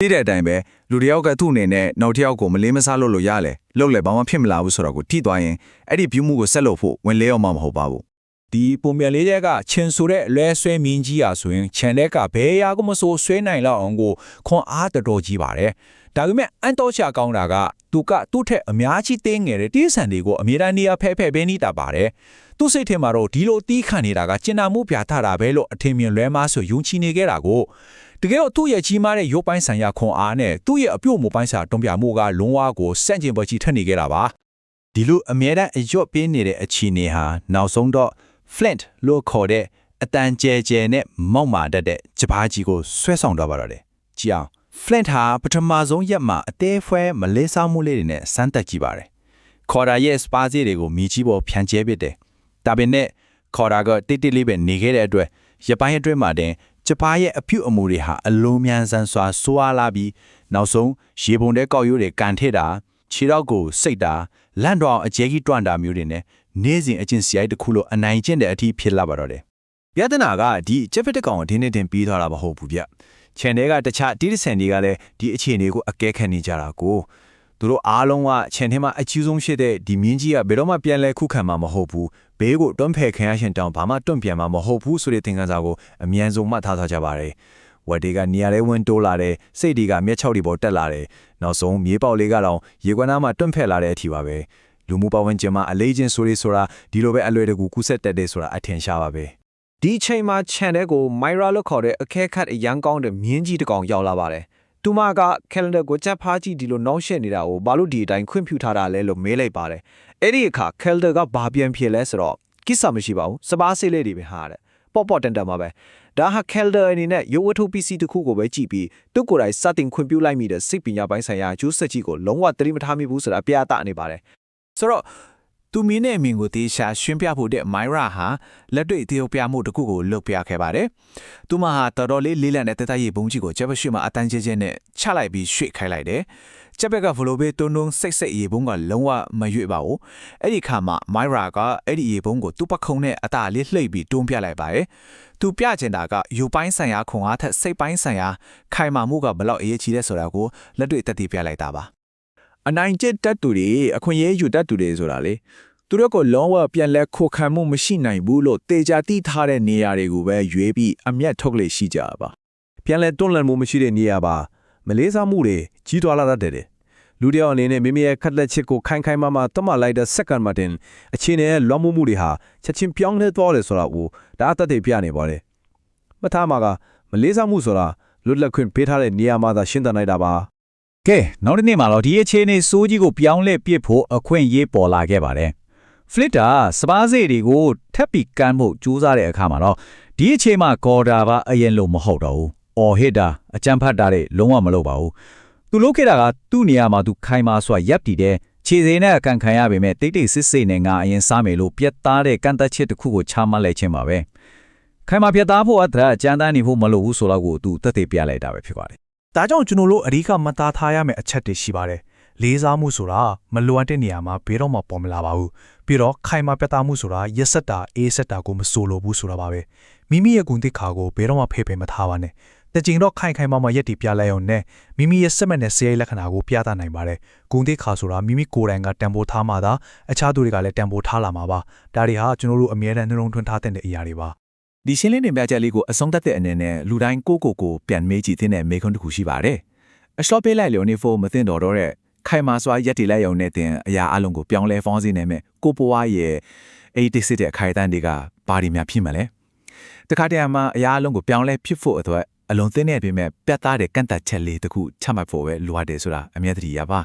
သိတဲ့အတိုင်းပဲလူတယောက်ကသူ့အနေနဲ့နောက်တစ်ယောက်ကိုမလေးမစားလို့ရလဲလှုပ်လဲဘာမှဖြစ်မလာဘူးဆိုတော့ကိုထိသွားရင်အဲ့ဒီ view မှုကိုဆက်လုပ်ဖို့ဝင်လဲအောင်မဟုတ်ပါဘူးဒီပုံပြန်လေးချက်ကချင်ဆိုတဲ့လွဲဆွဲမြင်းကြီးอ่ะဆိုရင်ချန်တဲ့ကဘယ်ရာကိုမဆိုဆွဲနိုင်လောက်အောင်ကိုခွန်အားတော်ကြီးပါတယ်ဒါပေမဲ့အန်တော်ချာကောင်းတာကသူ့ထက်အများကြီးတင်းငယ်တဲ့တိဆန်တွေကိုအမြဲတမ်းနေရာဖဲပဲနေတာပါတယ်သူ့စိတ်ထဲမှာတော့ဒီလိုတီးခန့်နေတာကကျင်နာမှုပြထတာပဲလို့အထင်မြင်လွဲမားဆိုယုံချနေခဲ့တာကိုတကယ်တော့သူ့ရဲ့ကြီးမားတဲ့ရုပ်ပိုင်းဆိုင်ရာခွန်အားနဲ့သူ့ရဲ့အပြုတ်မှုပိုင်းစာတုံ့ပြမှုကလုံးဝကိုစန့်ကျင်ပွဲကြီးထက်နေခဲ့တာပါဒီလိုအမြဲတမ်းအရွတ်ပေးနေတဲ့အခြေအနေဟာနောက်ဆုံးတော့ Flint လို့ခေါ်တဲ့အတန်ကျဲကျဲနဲ့မောက်မာတတ်တဲ့ဂျပားကြီးကိုဆွဲဆောင်တော့ပါတော့တယ်ကြည့်အောင် Flint ဟာပထမဆုံးရက်မှာအသေးဖွဲမလေးစားမှုလေးတွေနဲ့စမ်းသက်ကြည့်ပါတယ်ခေါ်တာရဲ့စပါးစီတွေကိုမြည်ကြီးပေါ်ဖြန့်ကျဲပစ်တယ်ဒါပေမဲ့ခေါ်တာကတိတ်တိတ်လေးပဲနေခဲ့တဲ့အတွက်ရပိုင်းအတွင်းမှာတင်ဂျပားရဲ့အပြုတ်အမူတွေဟာအလုံးမြန်ဆန်စွာဆိုးအားလာပြီးနောက်ဆုံးရေပုံတဲ့ကောက်ရိုးတွေကန်ထစ်တာခြေထောက်ကိုစိတ်တာလန့်တော့အကျဲကြီးတွန့်တာမျိုးတွေနဲ့နေ့စဉ်အကျင့်စရိုက်တစ်ခုလိုအနိုင်ကျင့်တဲ့အထိဖြစ်လာပါတော့တယ်ပြဿနာကဒီချက်ဖက်တကောင်အတင်းနဲ့တင်ပြီးသွားတာမဟုတ်ဘူးဗျချန်တဲ့ကတခြားတီးတဆန်တွေကလည်းဒီအခြေအနေကိုအကဲခတ်နေကြတာကိုသူတို့အားလုံးကချန်ထဲမှာအကြီးဆုံးဖြစ်တဲ့ဒီမြင်းကြီးကဘယ်တော့မှပြန်လဲခုခံမှာမဟုတ်ဘူးဘေးကိုတွန့်ဖယ်ခံရရှင်တောင်ဘာမှတွန့်ပြန်မှာမဟုတ်ဘူးဆိုတဲ့သင်ခန်းစာကိုအမြန်ဆုံးမှတ်ထားကြပါရယ်ဝက်တွေကနေရာလေးဝင်းတိုးလာတယ်စိတ်တွေကမျက်ခြောက်တွေပေါ်တက်လာတယ်နောက်ဆုံးမြေပေါက်လေးကတော့ရေကွမ်းသားမှာတွန့်ဖက်လာတဲ့အထိပါပဲလူမှုပတ်ဝန်းကျင်မှာအလေးချင်းဆိုတာဒီလိုပဲအလွယ်တကူကူးဆက်တက်တယ်ဆိုတာအထင်ရှားပါပဲဒီချိန်မှာချန်တဲ့ကိုမိုင်ရာလို့ခေါ်တဲ့အခဲခတ်အရန်ကောင်းတဲ့မြင်းကြီးတစ်ကောင်ရောက်လာပါတယ်သူမကကယ်လန်ဒါကိုချက်ဖားကြည့်ဒီလိုနောက်ရှက်နေတာကိုဘာလို့ဒီအတိုင်းခွင့်ပြုထားတာလဲလို့မေးလိုက်ပါတယ်အဲ့ဒီအခါကယ်လန်ဒါကဘာပြန်ဖြစ်လဲဆိုတော့ကိစ္စမရှိပါဘူးစပါးစိတ်လေးတွေပဲဟာတဲ့ပေါ့တန်တန်မှာပဲဒါဟာကယ်လန်ဒါအနေနဲ့ရုပ်ဝတ္ထုပစ္စည်းတစ်ခုကိုပဲကြည့်ပြီးသူ့ကိုယ်တိုင်စတင်ခွင့်ပြုလိုက်မိတဲ့စိတ်ပညာပိုင်းဆိုင်ရာအကျိုးဆက်ကြီးကိုလုံးဝသတိမထားမိဘူးဆိုတာပြသနေပါတယ်ဆိုတော့သူမင်းနဲ့အမင်းကိုတေးရှာရှင်းပြဖို့တဲ့မိုင်ရာဟာလက်တွေ့သေုပ်ပြမှုတစ်ခုကိုလုပ်ပြခဲ့ပါတယ်။သူမဟာတော်တော်လေးလေးလံတဲ့တသက်ရည်ဘုံကြီးကိုဂျက်ဘရှိမှအတန်းကျဲနဲ့ချလိုက်ပြီးရွှေ့ခိုင်းလိုက်တယ်။ဂျက်ဘက်ကဗလိုဘေးတွန်းစိတ်ရေဘုံကလုံးဝမရွေ့ပါဘူး။အဲ့ဒီခါမှာမိုင်ရာကအဲ့ဒီရေဘုံကိုသူ့ပခုံးနဲ့အသားလေးလှိပ်ပြီးတွန်းပြလိုက်ပါတယ်။သူပြချင်တာကယူပိုင်းဆိုင်ရာခွန်အားထက်စိတ်ပိုင်းဆိုင်ရာခိုင်မာမှုကဘလောက်အရေးကြီးလဲဆိုတာကိုလက်တွေ့သက်သေပြလိုက်တာပါ။အနိုင်ကျင့်တတ်သူတွေအခွင့်အရေးယူတတ်သူတွေဆိုတာလေသူတို့ကလုံးဝပြန်လဲခိုခံမှုမရှိနိုင်ဘူးလို့တေချာတိထားတဲ့နေရာတွေကိုပဲရွေးပြီးအမျက်ထုတ်လေရှိကြပါပြန်လဲတွန့်လန့်မှုမရှိတဲ့နေရာပါမလေးစားမှုတွေကြီးထွားလာတတ်တယ်လူတယောက်အနေနဲ့မိမိရဲ့ခက်လက်ချစ်ကိုခိုင်မာတမလိုက်တဲ့စက္ကန့်မှတင်အခြေအနေလွှမ်းမိုးမှုတွေဟာချက်ချင်းပြောင်းလဲသွားတယ်ဆိုတာကိုဒါအသက်တွေပြနေပါတယ်မထားမှာကမလေးစားမှုဆိုတာလွတ်လပ်ခွင့်ပေးထားတဲ့နေရာမှာသာရှင်းသနိုင်တာပါကဲနောက်တစ်နေ့မှာတော့ဒီအခြေအနေစိုးကြီးကိုပြောင်းလဲပစ်ဖို့အခွင့်အရေးပေါ်လာခဲ့ပါတယ်Flitter စပါးစေးတွေကိုထပ်ပြီးကမ်းဖို့ကြိုးစားတဲ့အခါမှာတော့ဒီအချိန်မှာကော်ဒါပါအရင်လို့မဟုတ်တော့ဘူး။အော်ဟစ်တာအကြမ်းဖက်တာတွေလုံးဝမလုပ်ပါဘူး။သူလုပ်ခဲ့တာကသူ့နေရာမှာသူခိုင်မာစွာရပ်တည်တဲ့ခြေစင်းနဲ့အကန်ခံရပေမဲ့တိတ်စစ်စစ်နဲ့ငါအရင်စားမယ်လို့ပြတ်သားတဲ့ကန့်သက်ချက်တစ်ခုကိုချမှတ်လိုက်ခြင်းပါပဲ။ခိုင်မာပြတ်သားဖို့အထက်အကြမ်းတမ်းနေဖို့မလိုဘူးဆိုတော့ကိုသူသက်သေပြလိုက်တာပဲဖြစ်ပါတယ်။ဒါကြောင့်ကျွန်တော်တို့အဓိကမသားထားရမယ့်အချက်တွေရှိပါတယ်။လေးစားမှုဆိုတာမလိုအပ်တဲ့နေရာမှာဘယ်တော့မှပေါ်မလာပါဘူးပြီးတော့ခိုင်မာပြတ်သားမှုဆိုတာရက်ဆက်တာအေးဆက်တာကိုမဆိုလိုဘူးဆိုတာပါပဲမိမိရဲ့ဂုဏ်သိက္ခာကိုဘယ်တော့မှဖေးပယ်မထားပါနဲ့တကြိမ်တော့ခိုင်မာရက်တည်ပြလိုက်အောင်နဲ့မိမိရဲ့စက်မဲ့နဲ့စရိုက်လက္ခဏာကိုပြသနိုင်ပါတယ်ဂုဏ်သိက္ခာဆိုတာမိမိကိုယ်တိုင်ကတန်ဖိုးထားမှသာအခြားသူတွေကလည်းတန်ဖိုးထားလာမှာပါဒါတွေဟာကျွန်တော်တို့အမြဲတမ်းနှလုံးသွင်းထားတဲ့အရာတွေပါဒီရှင်းလင်းတင်ပြချက်လေးကိုအဆုံးသတ်တဲ့အနေနဲ့လူတိုင်းကိုပြန်မေးကြည့်တဲ့မေးခွန်းတစ်ခုရှိပါတယ်အရှော့ပေးလိုက်လျော်နေဖို့မသိတော့တဲ့ခိုင်မာစွာရက်တည်လိုက်ရုံနဲ့တင်အရာအလုံးကိုပြောင်းလဲဖောင်းစေနိုင်မဲ့ကိုပွားရဲ့အဲ့ဒီစစ်တဲ့အခိုင်အတန်းတွေကဘာတွေများဖြစ်မလဲတခါတည်းမှာအရာအလုံးကိုပြောင်းလဲဖြစ်ဖို့အတွက်အလုံးသိနေပြင်မဲ့ပြတ်သားတဲ့ကန့်သက်ချက်လေးတစ်ခုချမှတ်ဖို့ပဲလိုအပ်တယ်ဆိုတာအမြဲတမ်းရပါ